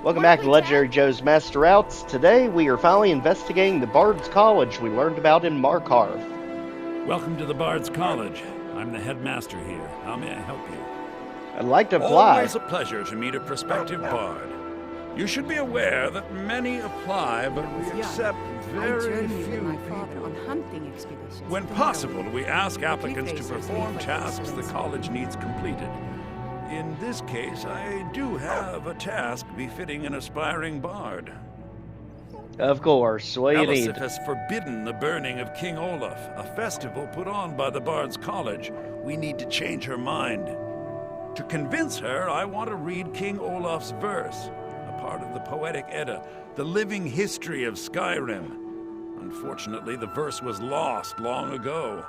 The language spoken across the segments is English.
Welcome back to Legendary Joe's Master Routes. Today we are finally investigating the Bards College we learned about in Markarth. Welcome to the Bards College. I'm the headmaster here. How may I help you? I'd like to apply. Always a pleasure to meet a prospective bard. You should be aware that many apply, but we accept very few people. On hunting expeditions. When possible, we ask applicants to perform tasks the college needs completed. In this case, I do have a task befitting an aspiring bard. Of course, what do you need? Elisif has forbidden the burning of King Olaf, a festival put on by the Bards College. We need to change her mind. To convince her, I want to read King Olaf's verse, a part of the Poetic Edda, the living history of Skyrim. Unfortunately, the verse was lost long ago.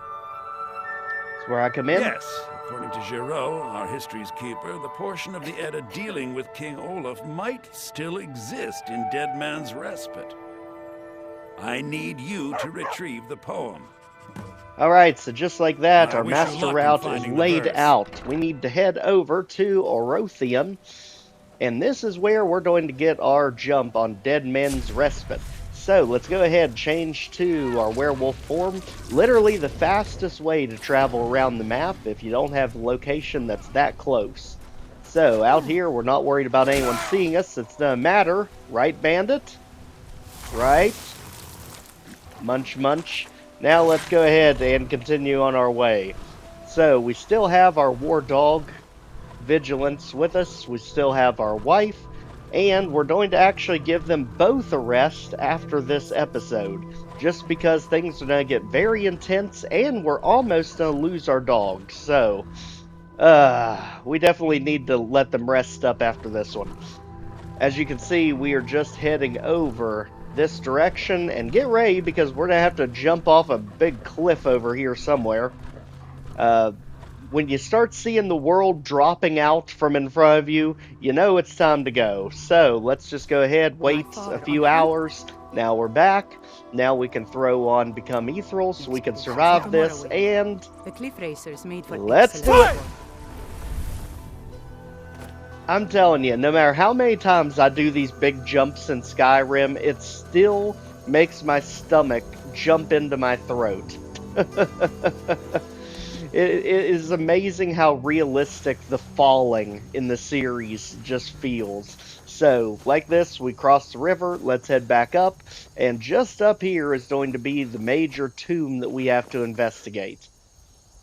That's where I come in? Yes. According to Giraud, our history's keeper, the portion of the Edda dealing with King Olaf might still exist in Dead Man's Respite. I need you to retrieve the poem. Alright, so just like that, I our wish you master luck in route is finding the laid verse. out. We need to head over to Orothium, and this is where we're going to get our jump on Dead Man's Respite. So, let's go ahead and change to our werewolf form. Literally the fastest way to travel around the map if you don't have a location that's that close. So, out here, we're not worried about anyone seeing us. It doesn't matter. Right, Bandit? Right? Munch, munch. Now let's go ahead and continue on our way. So, we still have our war dog, Vigilance, with us. We still have our wife. And we're going to actually give them both a rest after this episode. Just because things are going to get very intense and we're almost going to lose our dog. So, we definitely need to let them rest up after this one. As you can see, we are just heading over this direction. And get ready because we're going to have to jump off a big cliff over here somewhere. When you start seeing the world dropping out from in front of you, you know it's time to go. So, let's just go ahead, wait a few hours. Now we're back. Now we can throw on Become Ethereal so we can survive this, and The cliff racers made for let's do it! I'm telling you, no matter how many times I do these big jumps in Skyrim, it still makes my stomach jump into my throat. It is amazing how realistic the falling in the series just feels. So, like this, we cross the river, let's head back up, and just up here is going to be the major tomb that we have to investigate.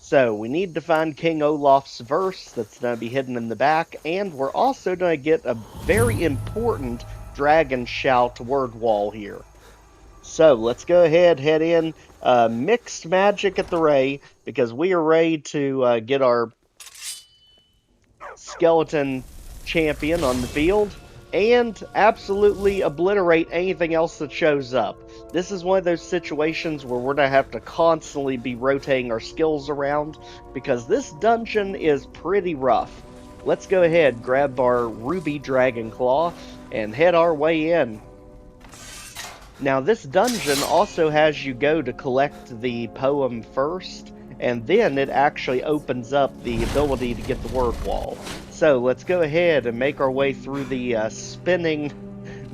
So, we need to find King Olaf's verse that's going to be hidden in the back, and we're also going to get a very important dragon shout word wall here. So, let's go ahead, head in, mixed magic at the Ray, because we are ready to get our skeleton champion on the field, and absolutely obliterate anything else that shows up. This is one of those situations where we're going to have to constantly be rotating our skills around, because this dungeon is pretty rough. Let's go ahead, grab our Ruby Dragon Claw, and head our way in. Now, this dungeon also has you go to collect the poem first, and then it actually opens up the ability to get the word wall. So, let's go ahead and make our way through the spinning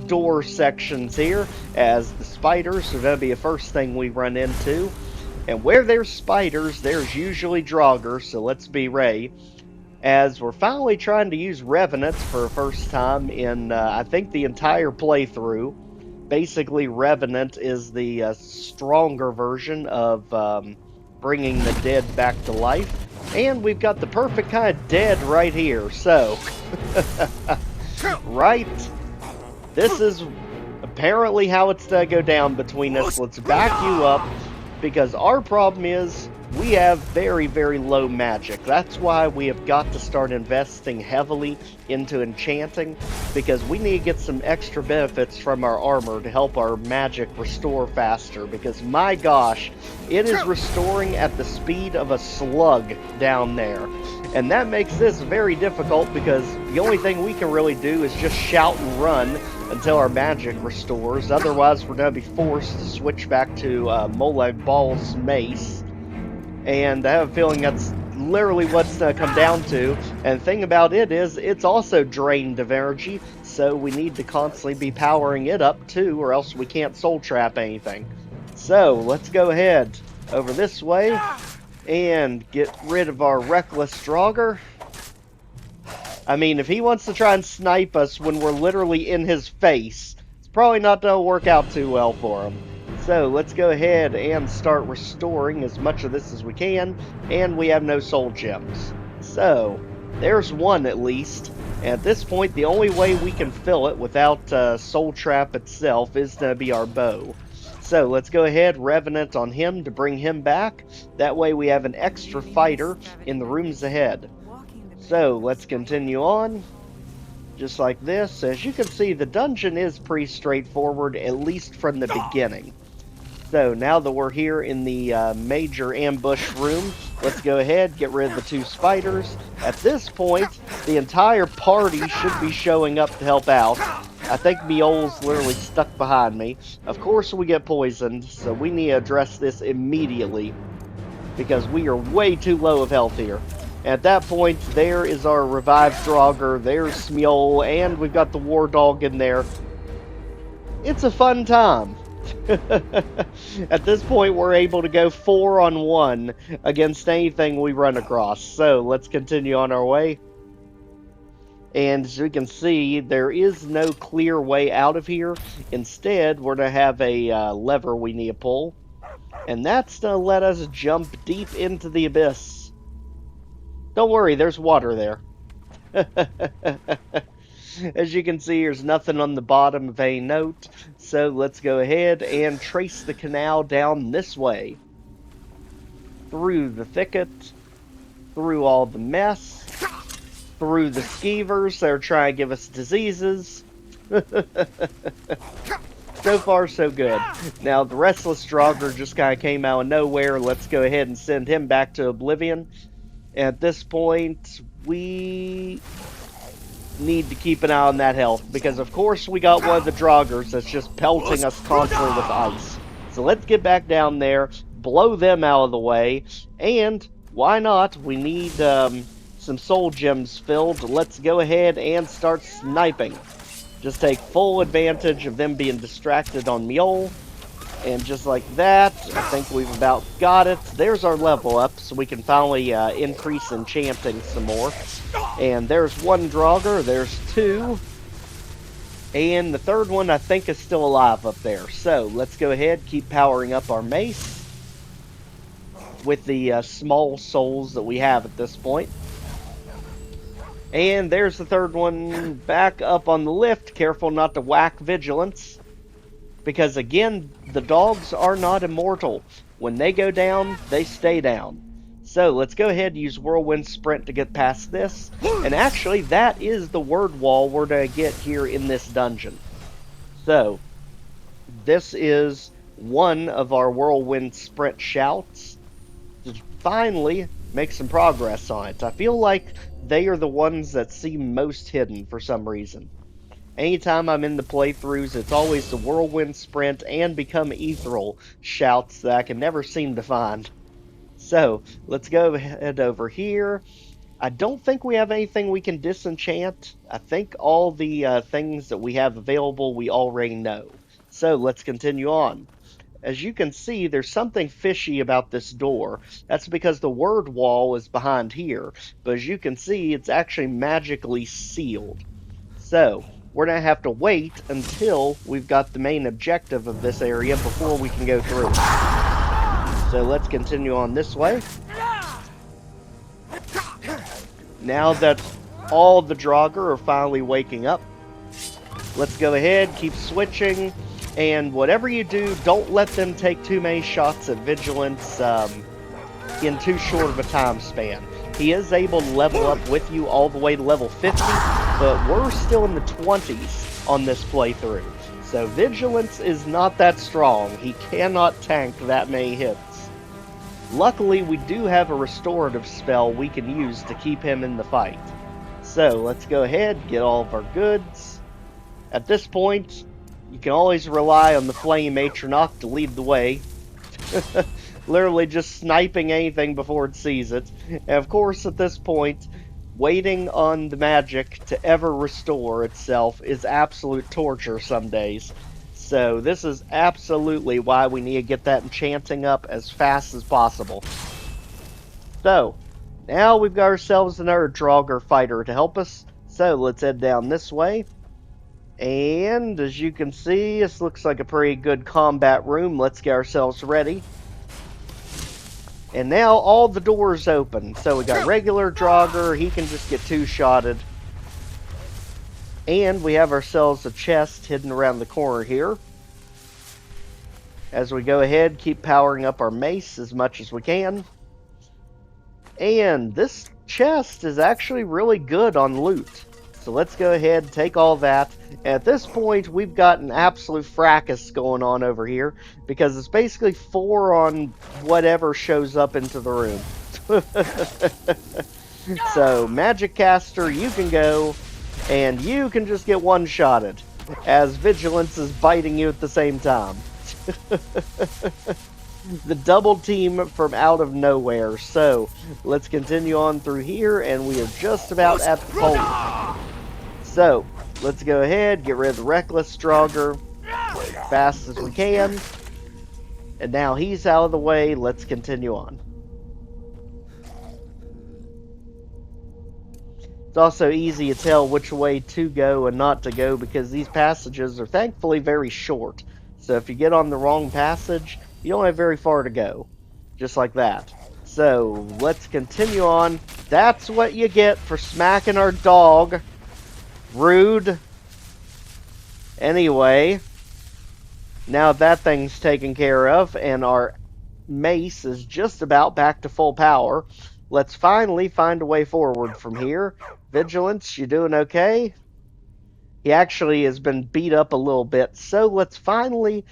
door sections here, as the spiders are going to be the first thing we run into. And where there's spiders, there's usually draugr, so let's be ready. As we're finally trying to use Revenants for the first time in, I think, the entire playthrough. Basically, Revenant is the stronger version of bringing the dead back to life. And we've got the perfect kind of dead right here. So, right, this is apparently how it's to go down between us. Let's back you up, because our problem is we have very, very low magic. That's why we have got to start investing heavily into enchanting, because we need to get some extra benefits from our armor to help our magic restore faster, because my gosh, it is restoring at the speed of a slug down there. And that makes this very difficult, because the only thing we can really do is just shout and run until our magic restores. Otherwise, we're going to be forced to switch back to Molag Ball's mace. And I have a feeling that's literally what's come down to. And the thing about it is, it's also drained of energy, so we need to constantly be powering it up too, or else we can't soul trap anything. So, let's go ahead over this way and get rid of our reckless Draugr. I mean, if he wants to try and snipe us when we're literally in his face, it's probably not going to work out too well for him. So, let's go ahead and start restoring as much of this as we can, and we have no soul gems. So, there's one at least. At this point, the only way we can fill it without Soul Trap itself is to be our bow. So, let's go ahead, Revenant on him to bring him back. That way we have an extra fighter in the rooms ahead. So, let's continue on. Just like this. As you can see, the dungeon is pretty straightforward, at least from the beginning. So, now that we're here in the major ambush room, let's go ahead, get rid of the 2 spiders. At this point, the entire party should be showing up to help out. I think Mjol's literally stuck behind me. Of course we get poisoned, so we need to address this immediately, because we are way too low of health here. At that point, there is our revived Draugr, there's Mjol, and we've got the War Dog in there. It's a fun time. At this point, we're able to go 4-on-1 against anything we run across. So, let's continue on our way. And as you can see, there is no clear way out of here. Instead, we're going to have a lever we need to pull. And that's going to let us jump deep into the abyss. Don't worry, there's water there. As you can see, there's nothing on the bottom of a note. So let's go ahead and trace the canal down this way. Through the thicket. Through all the mess. Through the skeevers that are trying to give us diseases. So far, so good. Now, the Restless Draugr just kind of came out of nowhere. Let's go ahead and send him back to Oblivion. At this point, we need to keep an eye on that health, because of course we got one of the Draugrs that's just pelting us constantly with ice. So let's get back down there, blow them out of the way, and why not? We need some soul gems filled. Let's go ahead and start sniping. Just take full advantage of them being distracted on Mjol. And just like that, I think we've about got it. There's our level up, so we can finally increase enchanting some more. And there's one Draugr, there's 2. And the third one, I think, is still alive up there. So, let's go ahead, keep powering up our mace with the small souls that we have at this point. And there's the third one back up on the lift. Careful not to whack Vigilance. Because again, the dogs are not immortal. When they go down, they stay down. So let's go ahead and use Whirlwind Sprint to get past this. And actually, that is the word wall we're going to get here in this dungeon. So, this is one of our Whirlwind Sprint Shouts. To finally make some progress on it. I feel like they are the ones that seem most hidden for some reason. Anytime I'm in the playthroughs, it's always the Whirlwind Sprint and Become Ethereal shouts that I can never seem to find. So, let's go ahead over here. I don't think we have anything we can disenchant. I think all the things that we have available we already know. So, let's continue on. As you can see, there's something fishy about this door. That's because the word wall is behind here. But as you can see, it's actually magically sealed. So, we're going to have to wait until we've got the main objective of this area before we can go through. So let's continue on this way. Now that all the Draugr are finally waking up, let's go ahead, keep switching, and whatever you do, don't let them take too many shots at Vigilance in too short of a time span. He is able to level up with you all the way to level 50, but we're still in the 20s on this playthrough. So Vigilance is not that strong. He cannot tank that many hits. Luckily, we do have a restorative spell we can use to keep him in the fight. So let's go ahead, get all of our goods. At this point, you can always rely on the Flame Atronach to lead the way. Literally just sniping anything before it sees it. And of course, at this point, waiting on the magic to ever restore itself is absolute torture some days. So this is absolutely why we need to get that enchanting up as fast as possible. So, now we've got ourselves another Draugr fighter to help us. So let's head down this way. And as you can see, this looks like a pretty good combat room. Let's get ourselves ready. And now all the doors open. So we got regular Draugr, he can just get two-shotted. And we have ourselves a chest hidden around the corner here. As we go ahead, keep powering up our mace as much as we can. And this chest is actually really good on loot. So let's go ahead and take all that. And at this point, we've got an absolute fracas going on over here, because it's basically 4 on whatever shows up into the room. So, Magic Caster, you can go, and you can just get one-shotted, as Vigilance is biting you at the same time. The double team from out of nowhere. So, let's continue on through here, and we are just about at the pole. So, let's go ahead, get rid of the Reckless Draugr fast as we can. And now he's out of the way, let's continue on. It's also easy to tell which way to go and not to go, because these passages are thankfully very short. So if you get on the wrong passage, you don't have very far to go. Just like that. So, let's continue on. That's what you get for smacking our dog. Rude. Anyway, now that thing's taken care of, and our mace is just about back to full power, let's finally find a way forward from here. Vigilance, you doing okay? He actually has been beat up a little bit, so let's finally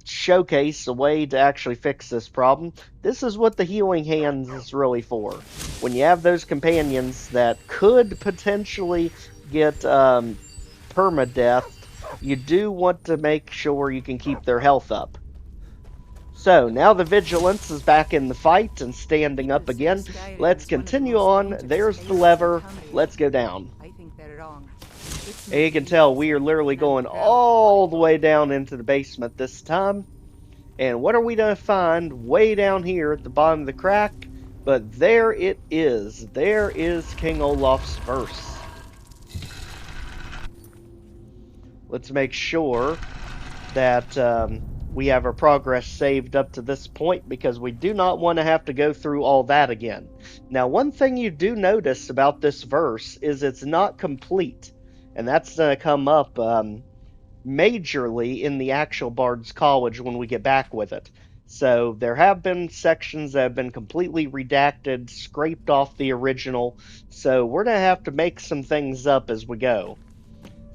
showcase a way to actually fix this problem. This is what the healing hands is really for. When you have those companions that could potentially get permadeath, you do want to make sure you can keep their health up. So, now the Vigilance is back in the fight and standing up again. Let's continue on. There's the lever. Let's go down. I think they're wrong. And you can tell we are literally going all the way down into the basement this time. And what are we going to find way down here at the bottom of the crack? But there it is. There is King Olaf's verse. Let's make sure that we have our progress saved up to this point, because we do not want to have to go through all that again. Now, one thing you do notice about this verse is it's not complete. And that's going to come up majorly in the actual Bards College when we get back with it. So there have been sections that have been completely redacted, scraped off the original. So we're going to have to make some things up as we go.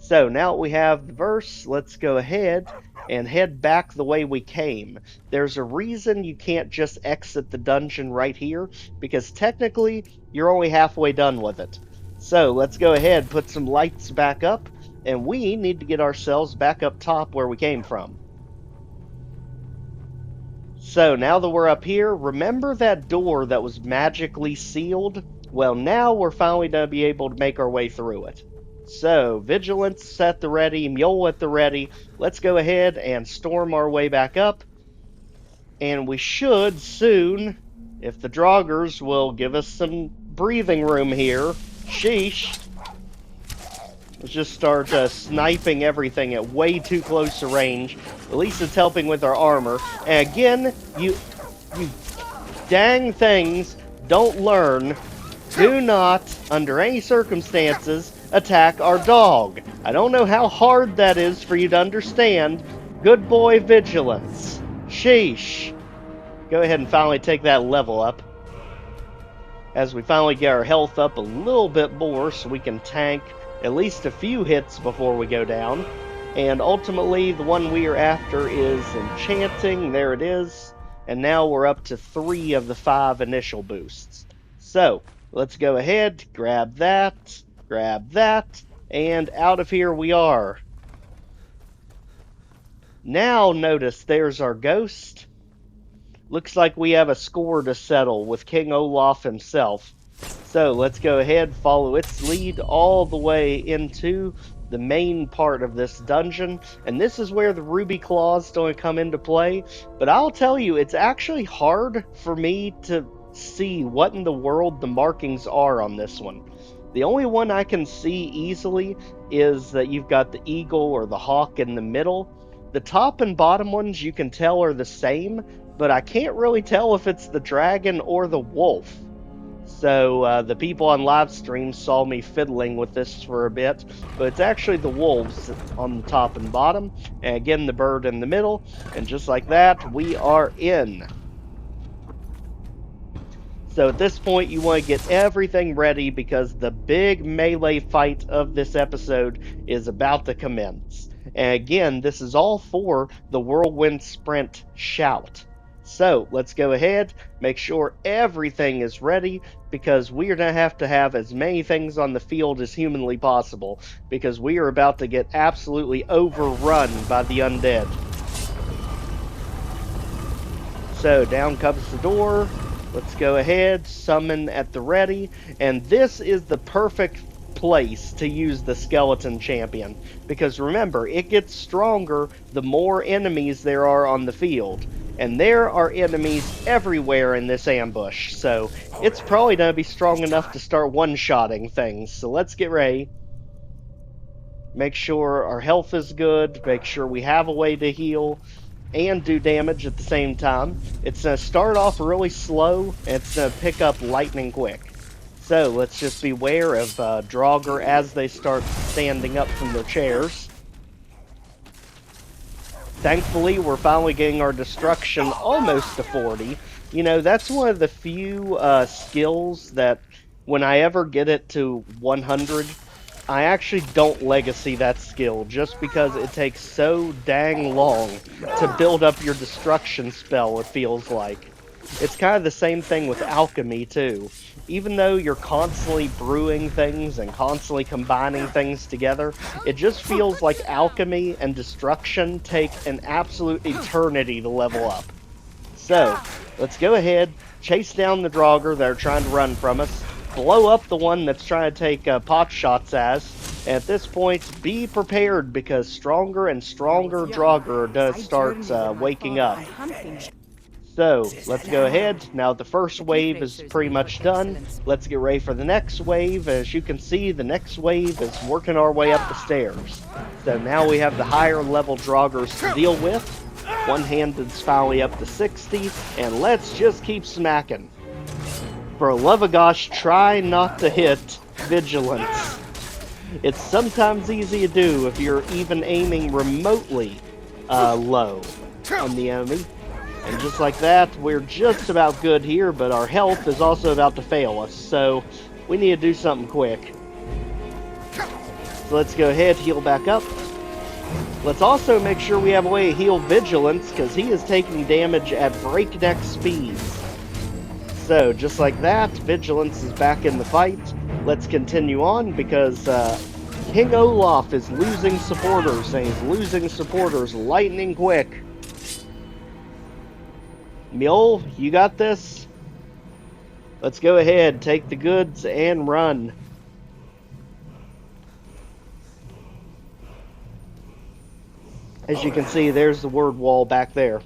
So now we have the verse, let's go ahead and head back the way we came. There's a reason you can't just exit the dungeon right here, because technically you're only halfway done with it. So let's go ahead, put some lights back up, and we need to get ourselves back up top where we came from. So now that we're up here, remember that door that was magically sealed? Well, now we're finally going to be able to make our way through it. So, Vigilance at the ready, Mule at the ready. Let's go ahead and storm our way back up. And we should soon, if the Draugrs will give us some breathing room here. Sheesh. Let's just start sniping everything at way too close to range. At least it's helping with our armor. And again, you dang things don't learn. Do not, under any circumstances, attack our dog. I don't know how hard that is for you to understand. Good boy, Vigilance. Sheesh. Go ahead and finally take that level up. As we finally get our health up a little bit more so we can tank at least a few hits before we go down. And ultimately, the one we are after is Enchanting. There it is. And now we're up to 3 of the 5 initial boosts. So, let's go ahead, grab that, and out of here we are. Now notice there's our ghost. looks like we have a score to settle with King Olaf himself. So let's go ahead, follow its lead all the way into the main part of this dungeon. And this is where the ruby claws don't come into play. But I'll tell you, it's actually hard for me to see what in the world the markings are on this one. The only one I can see easily is that you've got the eagle or the hawk in the middle. The top and bottom ones you can tell are the same, but I can't really tell if it's the dragon or the wolf. So the people on live stream saw me fiddling with this for a bit, but it's actually the wolves on the top and bottom, and again the bird in the middle, and just like that, we are in. So at this point, you want to get everything ready because the big melee fight of this episode is about to commence. And again, this is all for the Whirlwind Sprint Shout. So let's go ahead, make sure everything is ready because we are going to have as many things on the field as humanly possible because we are about to get absolutely overrun by the undead. So down comes the door. Let's go ahead, summon at the ready, and this is the perfect place to use the skeleton champion, because remember, it gets stronger the more enemies there are on the field, and there are enemies everywhere in this ambush, so it's probably going to be strong enough to start one-shotting things, so let's get ready. Make sure our health is good, make sure we have a way to heal, and do damage at the same time. It's going to start off really slow, and it's going to pick up lightning quick. So let's just beware of Draugr as they start standing up from their chairs. Thankfully, we're finally getting our destruction almost to 40. You know, that's one of the few skills that when I ever get it to 100, I actually don't legacy that skill just because it takes so dang long to build up your destruction spell, it feels like. It's kind of the same thing with alchemy too. Even though you're constantly brewing things and constantly combining things together, it just feels like alchemy and destruction take an absolute eternity to level up. So, let's go ahead, chase down the Draugr that are trying to run from us, blow up the one that's trying to take pot shots as, and at this point, be prepared because stronger and stronger Draugr does start waking up. So, let's go ahead. Now the first wave is pretty much done. Let's get ready for the next wave. As you can see, the next wave is working our way up the stairs. So now we have the higher level Draugrs to deal with. One-handed's finally up to 60, and let's just keep smacking. For the love of gosh, try not to hit Vigilance. It's sometimes easy to do if you're even aiming remotely low on the enemy. And just like that, we're just about good here, but our health is also about to fail us, so we need to do something quick. So let's go ahead, heal back up. Let's also make sure we have a way to heal Vigilance, because he is taking damage at breakneck speeds. So, just like that, Vigilance is back in the fight. Let's continue on, because King Olaf is losing supporters, and he's losing supporters lightning quick. Mule, you got this? Let's go ahead, take the goods, and run. As you can see, there's the word wall back there.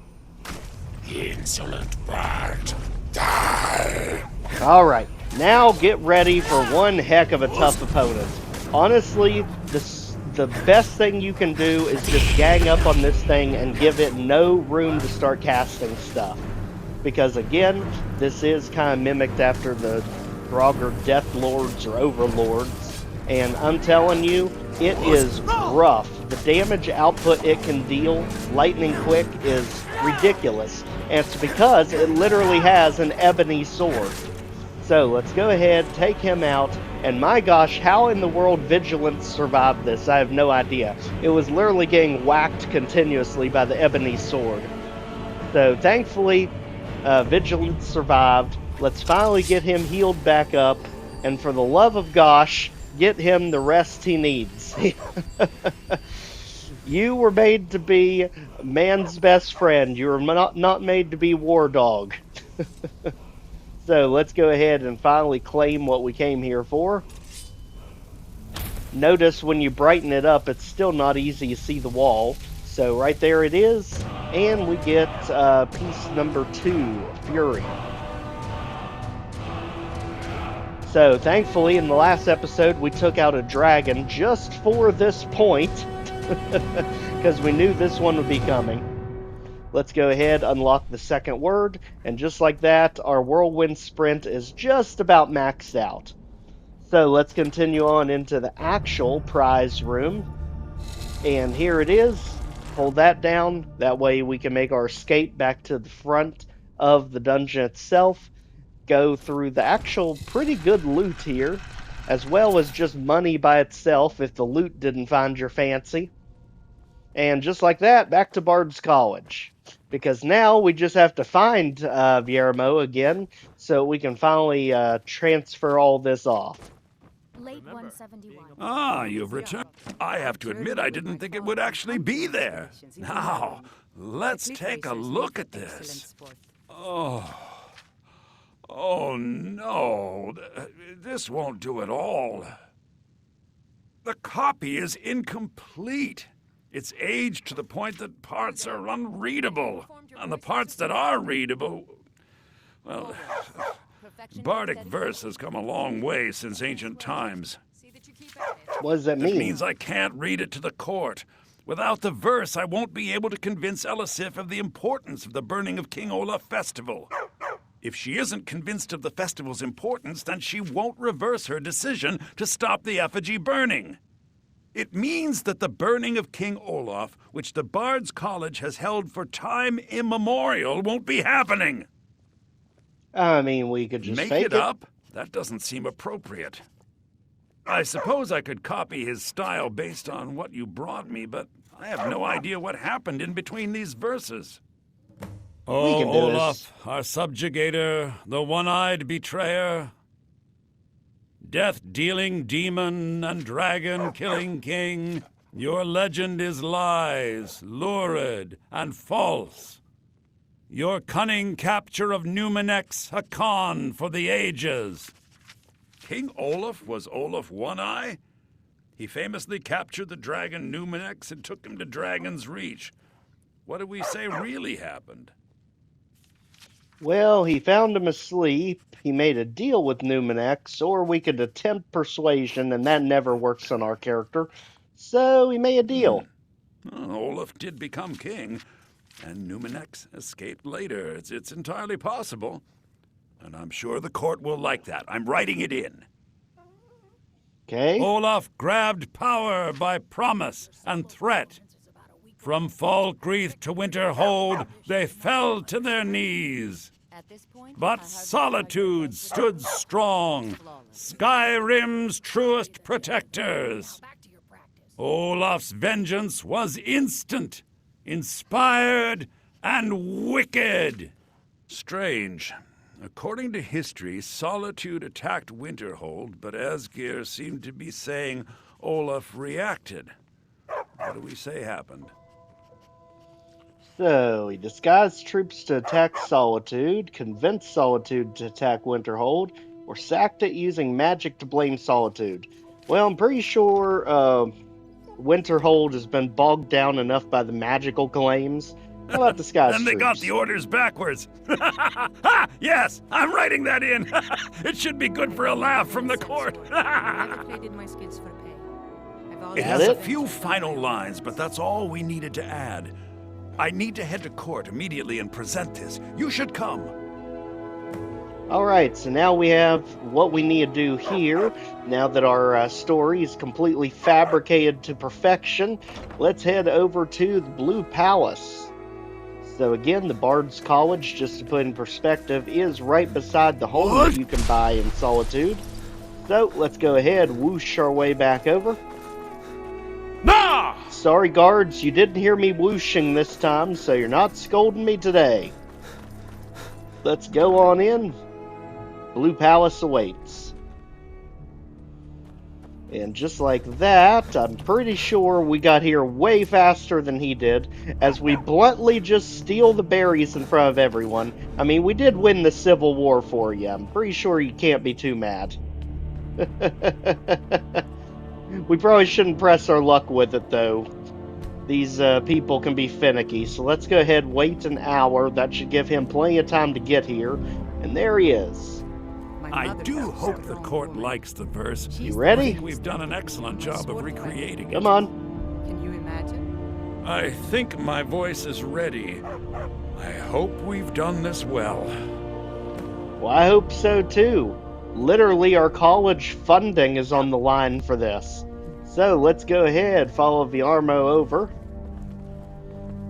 Insolent bard, die! Alright, now get ready for one heck of a tough opponent. Honestly, the best thing you can do is just gang up on this thing and give it no room to start casting stuff. Because again, this is kind of mimicked after the Draugr Death Lords or Overlords. And I'm telling you, it is rough. The damage output it can deal, lightning quick, is ridiculous. And it's because it literally has an ebony sword. So let's go ahead, take him out, and my gosh, how in the world Vigilance survived this, I have no idea. It was literally getting whacked continuously by the ebony sword. So thankfully, Vigilance survived. Let's finally get him healed back up, and for the love of gosh, get him the rest he needs. You were made to be man's best friend. You were not made to be war dog. So let's go ahead and finally claim what we came here for. Notice when you brighten it up, it's still not easy to see the wall. So right there it is. And we get piece number 2, Fury. So thankfully in the last episode we took out a dragon just for this point. Because we knew this one would be coming. Let's go ahead, unlock the second word, and just like that, our Whirlwind Sprint is just about maxed out. So let's continue on into the actual prize room. And here it is. Hold that down. That way we can make our escape back to the front of the dungeon itself. Go through the actual pretty good loot here, as well as just money by itself if the loot didn't find your fancy. And just like that, back to Bards College. Because now we just have to find Viermo again, so we can finally transfer all this off. Late 171. Ah, you've returned. I have to admit, I didn't think it would actually be there. Now, let's take a look at this. Oh no, this won't do at all. The copy is incomplete. It's aged to the point that parts are unreadable, and the parts that are readable, well, bardic verse has come a long way since ancient times. What does that mean? It means I can't read it to the court. Without the verse, I won't be able to convince Elisif of the importance of the burning of King Olaf festival. If she isn't convinced of the festival's importance, then she won't reverse her decision to stop the effigy burning. It means that the burning of King Olaf, which the Bards College has held for time immemorial, won't be happening. I mean, we could just Make fake it up? That doesn't seem appropriate. I suppose I could copy his style based on what you brought me, but I have no idea what happened in between these verses. Oh, can do Olaf, our subjugator, the one-eyed betrayer, death-dealing demon and dragon-killing king, your legend is lies, lurid, and false. Your cunning capture of Numenex, a con for the ages. King Olaf was Olaf One-Eye? He famously captured the dragon Numenex and took him to Dragon's Reach. What do we say really happened? Well, he found him asleep, he made a deal with Numenex, or we could attempt persuasion, and that never works on our character. So he made a deal. Well, Olaf did become king, and Numenex escaped later. It's entirely possible. And I'm sure the court will like that. I'm writing it in. Okay. Olaf grabbed power by promise and threat. From Falkreath to Winterhold, they fell to their knees. But Solitude stood strong, Skyrim's truest protectors. Olaf's vengeance was instant, inspired, and wicked. Strange. According to history, Solitude attacked Winterhold, but Asgeir seemed to be saying Olaf reacted. What do we say happened? So, he disguised troops to attack Solitude, convinced Solitude to attack Winterhold, or sacked it using magic to blame Solitude. Well, I'm pretty sure Winterhold has been bogged down enough by the magical claims. How about disguised And they troops? got the orders backwards. Yes, I'm writing that in. It should be good for a laugh from the court. Traded my skills for pay. I've It always has Got a it? few final lines, but that's all we needed to add. I need to head to court immediately and present this. You should come. Alright, so now we have what we need to do here. Now that our story is completely fabricated to perfection, let's head over to the Blue Palace. So again, the Bards College, just to put in perspective, is right beside the home that you can buy in Solitude. So let's go ahead, whoosh our way back over. Nah! Sorry guards, you didn't hear me whooshing this time, so you're not scolding me today. Let's go on in. Blue Palace awaits. And just like that, I'm pretty sure we got here way faster than he did, as we bluntly just steal the berries in front of everyone. I mean, we did win the Civil War for you. I'm pretty sure you can't be too mad. We probably shouldn't press our luck with it, though. These people can be finicky, so let's go ahead and wait an hour. That should give him plenty of time to get here. And there he is. I do hope the court likes the verse. You I ready? think we've done an excellent job of recreating it. Come on. Can you imagine? I think my voice is ready. I hope we've done this well. Well, I hope so too. Literally, our college funding is on the line for this. So let's go ahead, follow Viarmo over.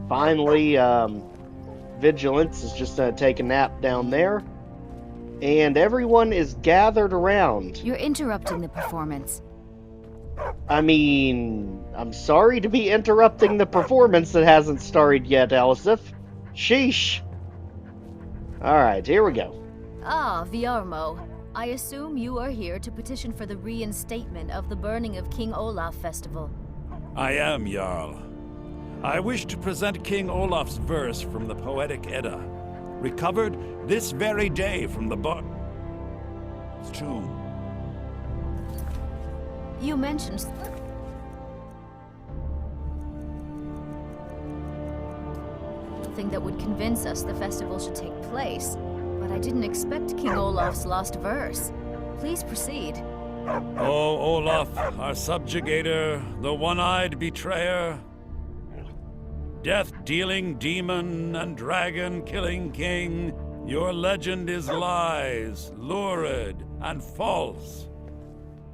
Finally, Vigilance is just going to take a nap down there. And everyone is gathered around. You're interrupting the performance. I mean, I'm sorry to be interrupting the performance that hasn't started yet, Elisif. Sheesh. Alright, here we go. Ah, Viarmo. I assume you are here to petition for the reinstatement of the burning of King Olaf festival. I am, Jarl. I wish to present King Olaf's verse from the Poetic Edda, recovered this very day from the Bard's tomb. You mentioned something that would convince us the festival should take place, but I didn't expect King Olaf's lost verse. Please proceed. O Olaf, our subjugator, the one-eyed betrayer, death-dealing demon and dragon-killing king, your legend is lies, lurid, and false.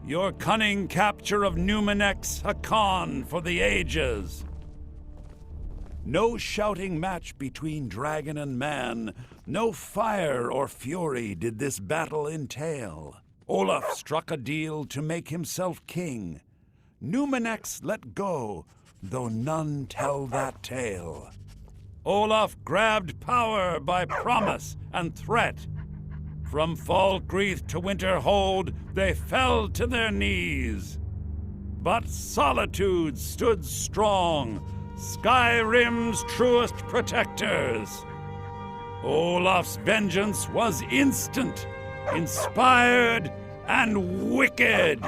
Your cunning capture of Numenex, a con for the ages. No shouting match between dragon and man, no fire or fury did this battle entail. Olaf struck a deal to make himself king. Numenex let go, though none tell that tale. Olaf grabbed power by promise and threat. From Falkreath to Winterhold, they fell to their knees. But Solitude stood strong, Skyrim's truest protectors. Olaf's vengeance was instant, inspired, and wicked.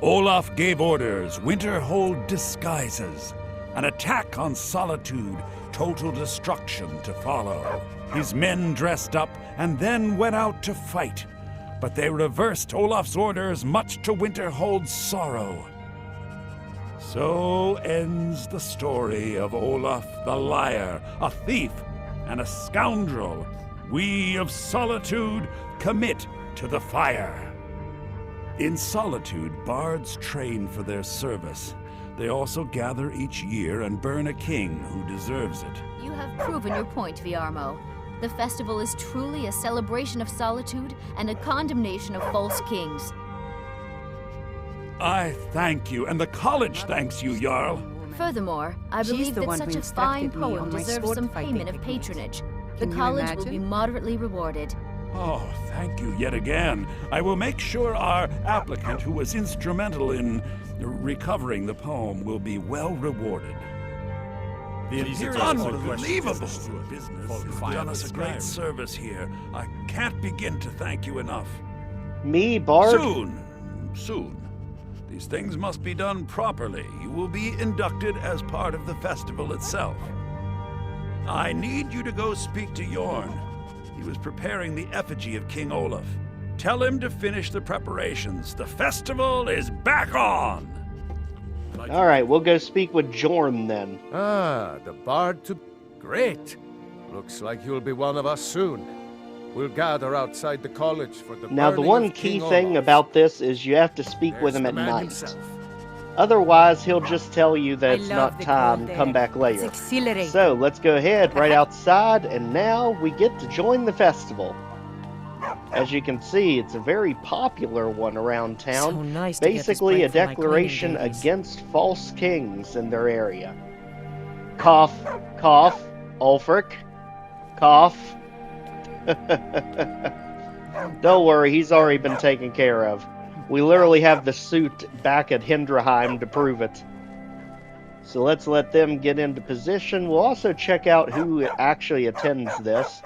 Olaf gave orders, Winterhold disguises, an attack on Solitude, total destruction to follow. His men dressed up and then went out to fight, but they reversed Olaf's orders, much to Winterhold's sorrow. So ends the story of Olaf the liar, a thief and a scoundrel. We of Solitude commit to the fire. In Solitude, bards train for their service. They also gather each year and burn a king who deserves it. You have proven your point, Viarmo. The festival is truly a celebration of solitude and a condemnation of false kings. I thank you, and the college thanks you, Jarl. Furthermore, I She's believe the that one such who a fine instructed me poem on my deserves sword some fighting payment of technique. patronage. The Can you college will imagine? be moderately rewarded. Oh, thank you yet again. I will make sure our applicant, who was instrumental in recovering the poem, will be well rewarded. The unbelievable business has done us a great service here. I can't begin to thank you enough. Me, Bard? Soon. These things must be done properly. You will be inducted as part of the festival itself. I need you to go speak to Yorn. He was preparing the effigy of King Olaf. Tell him to finish the preparations. The festival is back on! Alright, we'll go speak with Jorn then. Ah, the bard to... Great! Looks like you'll be one of us soon. We'll gather outside the college for the Now, the burning one of key King thing Olaf. about this is you have to speak with There's him the at man night. himself. Otherwise, he'll just tell you that I it's love not the time, cold come air. back It's later. exhilarating. So, let's go ahead right outside, and now we get to join the festival. As you can see, it's a very popular one around town. So nice to get this Basically, break a from my declaration cleaning duties. against false kings in their area. Cough, cough, Ulfric. Cough. Don't worry, he's already been taken care of. We literally have the suit back at Hindraheim to prove it. So let's let them get into position. We'll also check out who actually attends this.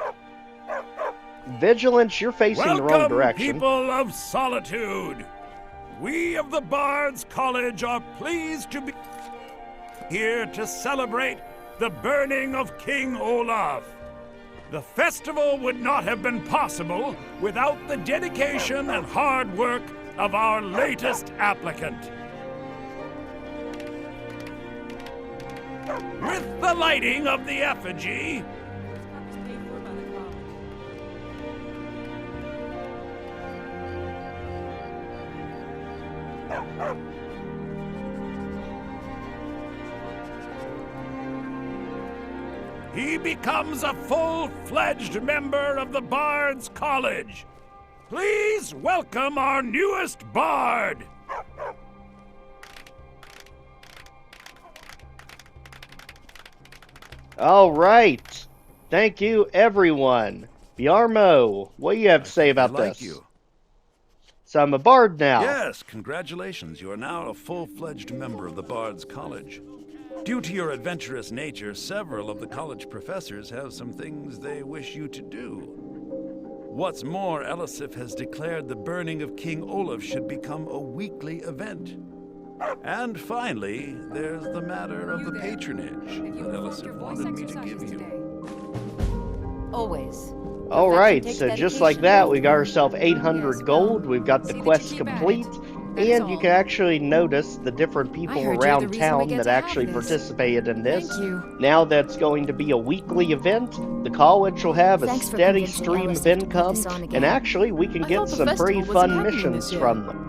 Vigilance, you're facing the wrong direction. People of Solitude! We of the Bards College are pleased to be here to celebrate the burning of King Olaf. The festival would not have been possible without the dedication and hard work of our latest applicant. With the lighting of the effigy, he becomes a full-fledged member of the Bards College. Please welcome our newest bard. All right. Thank you, everyone. Bjarmo, what do you have to say about this? You. So I'm a bard now. Yes, congratulations. You are now a full-fledged member of the Bards College. Due to your adventurous nature, several of the college professors have some things they wish you to do. What's more, Elisif has declared the burning of King Olaf should become a weekly event. And finally, there's the matter of the patronage that Elisif wanted me to give you. Always. All right, so just like that, we got ourselves 800 gold. We've got the quest complete. And you can actually notice the different people around town that actually participated in this. Now that's going to be a weekly event. The college will have a steady stream of income. And actually, we can get some pretty fun missions from them.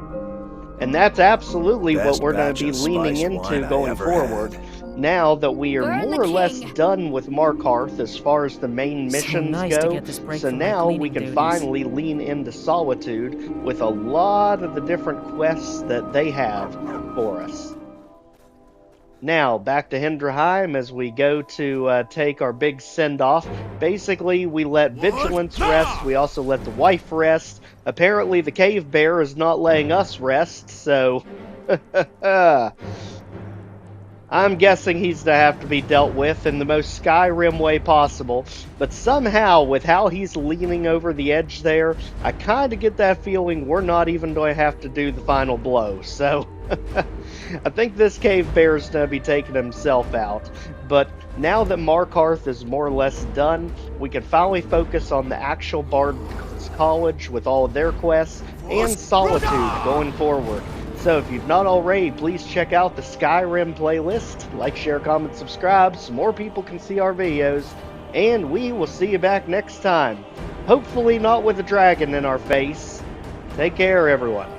And that's absolutely what we're going to be leaning into going forward. Now that we are more or less done with Markarth as far as the main missions go, so now we can finally lean into Solitude with a lot of the different quests that they have for us. Now, back to Hindraheim as we go to take our big send-off. Basically, we let Vigilance rest, we also let the wife rest. Apparently, the Cave Bear is not letting us rest, so... I'm guessing he's to have to be dealt with in the most Skyrim way possible, but somehow, with how he's leaning over the edge there, I kind of get that feeling we're not even going to have to do the final blow, so... I think this Cave Bear is going to be taking himself out, but now that Markarth is more or less done, we can finally focus on the actual Bards College with all of their quests, and Solitude going forward. So if you've not already, please check out the Skyrim playlist. Like, share, comment, subscribe so more people can see our videos. And we will see you back next time. Hopefully not with a dragon in our face. Take care, everyone.